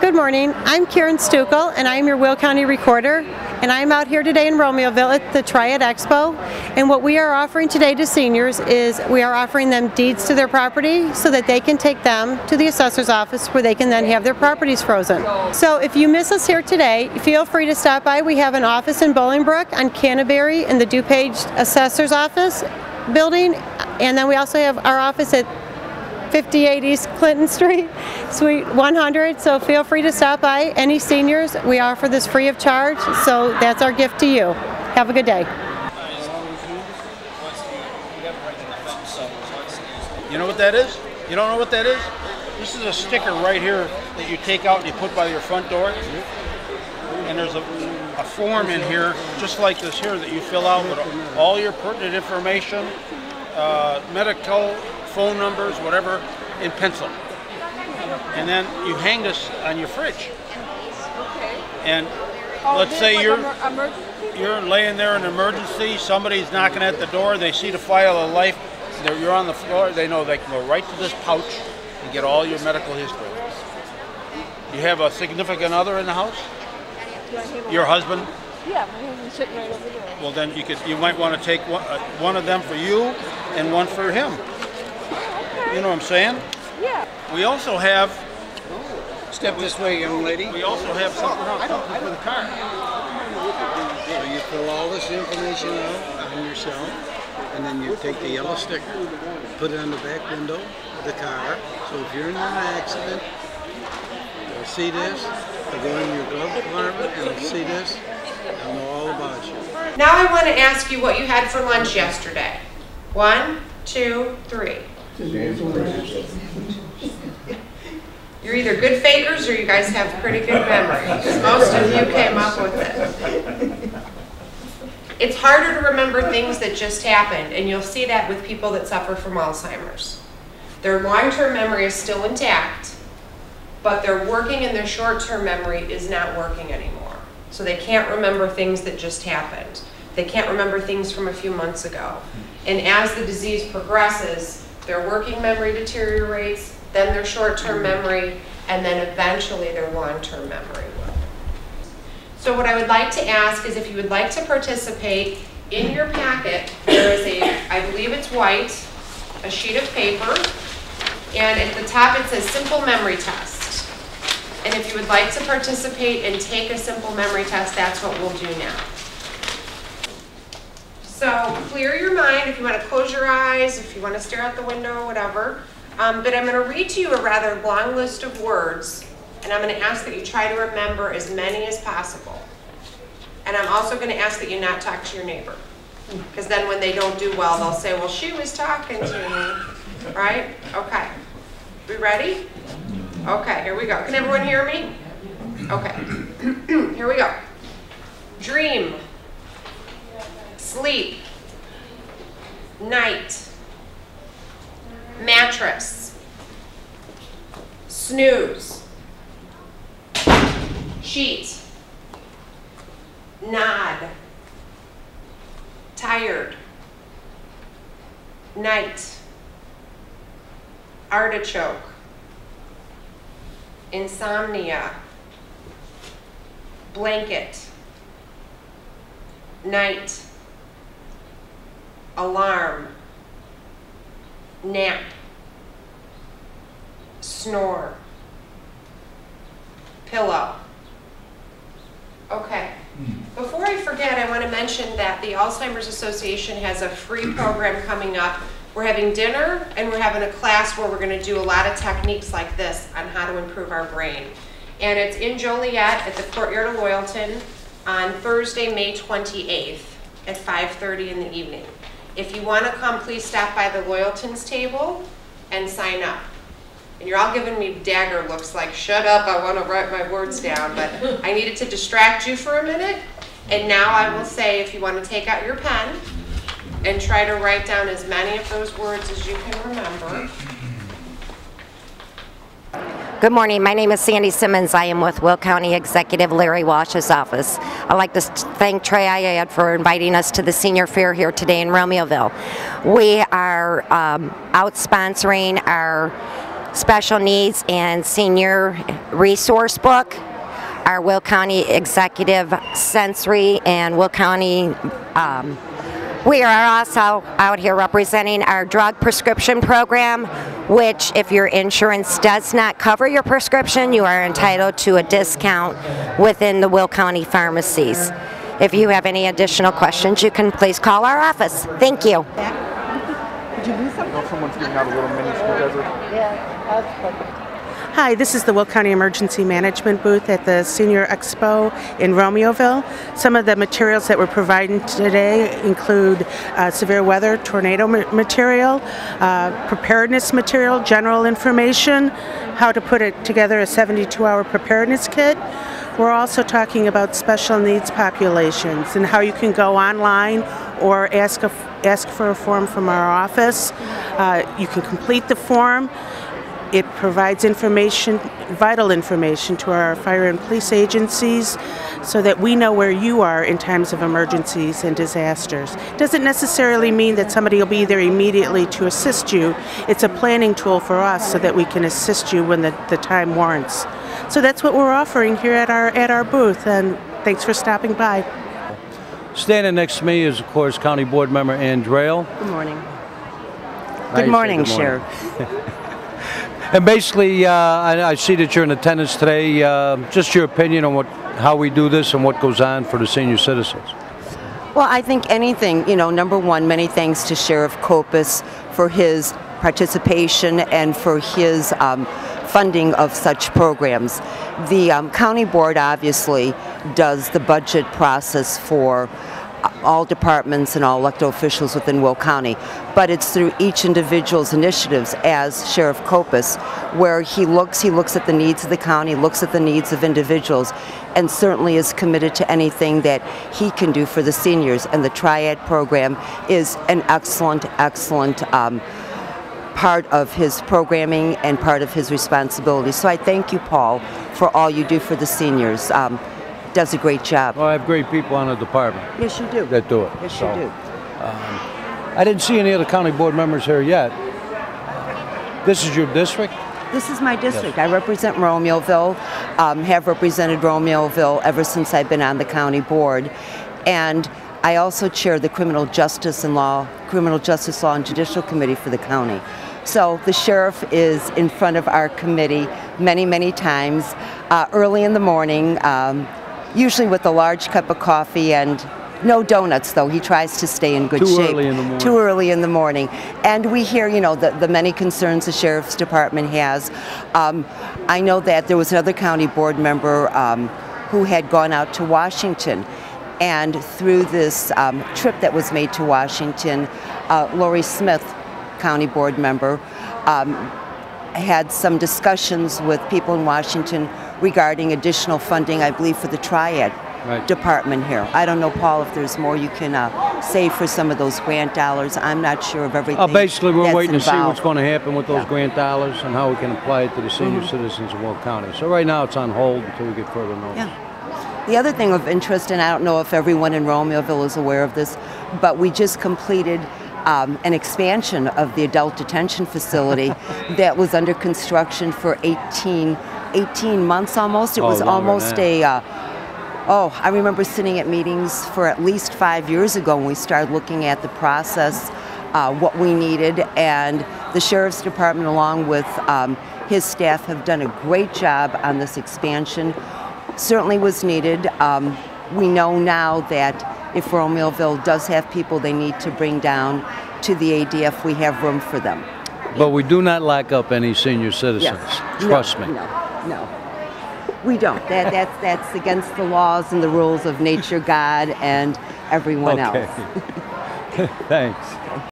Good morning. I'm Karen Stukel, and I'm your Will County Recorder, and I'm out here today in Romeoville at the TRIAD Expo. And what we are offering today to seniors is we are offering them deeds to their property so that they can take them to the assessor's office where they can then have their properties frozen. So if you miss us here today, feel free to stop by. We have an office in Bolingbrook on Canterbury in the DuPage Assessor's Office building, and then we also have our office at 58 East Clinton Street, Suite 100, so feel free to stop by. Any seniors, we offer this free of charge, so that's our gift to you. Have a good day. You know what that is? You don't know what that is? This is a sticker right here that you take out and you put by your front door. And there's a form in here, just like this here, that you fill out with all your pertinent information, medical, phone numbers, whatever, in pencil. And then you hang this on your fridge. And let's say you're laying there in an emergency, somebody's knocking at the door, they see the file of life, you're on the floor, they know they can go right to this pouch and get all your medical history. You have a significant other in the house? Your husband? Yeah, my husband's sitting right over there. Well, then you might want to take one of them for you and one for him. You know what I'm saying? Yeah. We also have. Step this way, young lady. We also have something else for the car. So you fill all this information out on yourself, and then you take the yellow sticker, put it on the back window of the car. So if you're in an accident, they'll see this. They'll go in your glove compartment and they'll see this. They'll know all about you. Now I want to ask you what you had for lunch yesterday. 1, 2, 3. You're either good fakers or you guys have pretty good memory, because most of you came up with it. It's harder to remember things that just happened, and you'll see that with people that suffer from Alzheimer's. Their long-term memory is still intact, but their working and their short-term memory is not working anymore. So they can't remember things that just happened. They can't remember things from a few months ago. And as the disease progresses, their working memory deteriorates, then their short-term memory, and then eventually their long-term memory will. So what I would like to ask is if you would like to participate, in your packet there is I believe it's white, a sheet of paper, and at the top it says simple memory test. And if you would like to participate and take a simple memory test, that's what we'll do now. So clear your mind if you want to close your eyes, if you want to stare out the window, whatever. But I'm going to read to you a rather long list of words, and I'm going to ask that you try to remember as many as possible. And I'm also going to ask that you not talk to your neighbor, because then when they don't do well, they'll say, well, she was talking to me, right? Okay. We ready? Okay, here we go. Can everyone hear me? Okay. Here we go. Dream. Sleep. Night. Mattress. Snooze. Sheet. Nod. Tired. Night. Artichoke. Insomnia. Blanket. Night. Alarm. Nap. Snore. Pillow. Okay. Before I forget, I want to mention that the Alzheimer's Association has a free program coming up. We're having dinner and we're having a class where we're going to do a lot of techniques like this on how to improve our brain. And it's in Joliet at the Courtyard of Loyalton on Thursday, May 28th at 5:30 in the evening. If you want to come, please stop by the Loyalton's table and sign up. And you're all giving me dagger looks like, shut up, I want to write my words down. But I needed to distract you for a minute. And now I will say, if you want to take out your pen and try to write down as many of those words as you can remember. Good morning. My name is Sandy Simmons. I am with Will County Executive Larry Walsh's office. I'd like to thank TRIAD for inviting us to the senior fair here today in Romeoville. We are out sponsoring our special needs and senior resource book, our Will County Executive Sensory and Will County. We are also out here representing our drug prescription program, which if your insurance does not cover your prescription, you are entitled to a discount within the Will County pharmacies. If you have any additional questions, you can please call our office. Thank you. Did you lose something? Someone's giving out a little mini screwdriver. Yeah, that's perfect. Hi, this is the Will County Emergency Management booth at the Senior Expo in Romeoville. Some of the materials that we're providing today include severe weather, tornado material, preparedness material, general information, how to put it together a 72-hour preparedness kit. We're also talking about special needs populations and how you can go online or ask for a form from our office. You can complete the form. It provides information, vital information to our fire and police agencies so that we know where you are in times of emergencies and disasters. It doesn't necessarily mean that somebody will be there immediately to assist you. It's a planning tool for us so that we can assist you when the time warrants. So that's what we're offering here at our booth, and thanks for stopping by. Standing next to me is, of course, County Board Member Ann Drayle. Good morning. Good morning, Sheriff. And basically, I see that you're in attendance today. Just your opinion on how we do this and what goes on for the senior citizens. Well, I think anything, number one, many thanks to Sheriff Kopis for his participation and for his funding of such programs. The county board obviously does the budget process for all departments and all elected officials within Will County, but it's through each individual's initiatives as Sheriff Kopis where he looks at the needs of the county, looks at the needs of individuals, and certainly is committed to anything that he can do for the seniors. And the TRIAD program is an excellent part of his programming and part of his responsibility. So I thank you, Paul, for all you do for the seniors. Does a great job. Well, I have great people on the department. Yes, you do. That do it. Yes, you do. I didn't see any other county board members here yet. This is your district? This is my district. Yes. I represent Romeoville, have represented Romeoville ever since I've been on the county board. And I also chair the Criminal Justice Law and Judicial Committee for the county. So the sheriff is in front of our committee many times, early in the morning, usually with a large cup of coffee and no donuts, though. He tries to stay in good shape. Too early in the morning. Too early in the morning. And we hear, the many concerns the sheriff's department has. I know that there was another county board member who had gone out to Washington. And through this trip that was made to Washington, Lori Smith, county board member, had some discussions with people in Washington regarding additional funding, I believe, for the TRIAD department here. I don't know, Paul, if there's more you can say for some of those grant dollars. I'm not sure of everything. Basically, we're that's waiting involved. to see what's going to happen with those grant dollars and how we can apply it to the senior citizens of Will County. So right now it's on hold until we get further notice. Yeah. The other thing of interest, and I don't know if everyone in Romeoville is aware of this, but we just completed an expansion of the adult detention facility that was under construction for 18 months almost. It was almost I remember sitting at meetings for at least 5 years ago when we started looking at the process, what we needed, and the Sheriff's Department along with his staff have done a great job on this expansion. Certainly was needed. We know now that if Romeoville does have people they need to bring down to the ADF, we have room for them. But we do not lock up any senior citizens. Yes. Trust me. No. We don't. That's against the laws and the rules of nature, God, and everyone else. Thanks.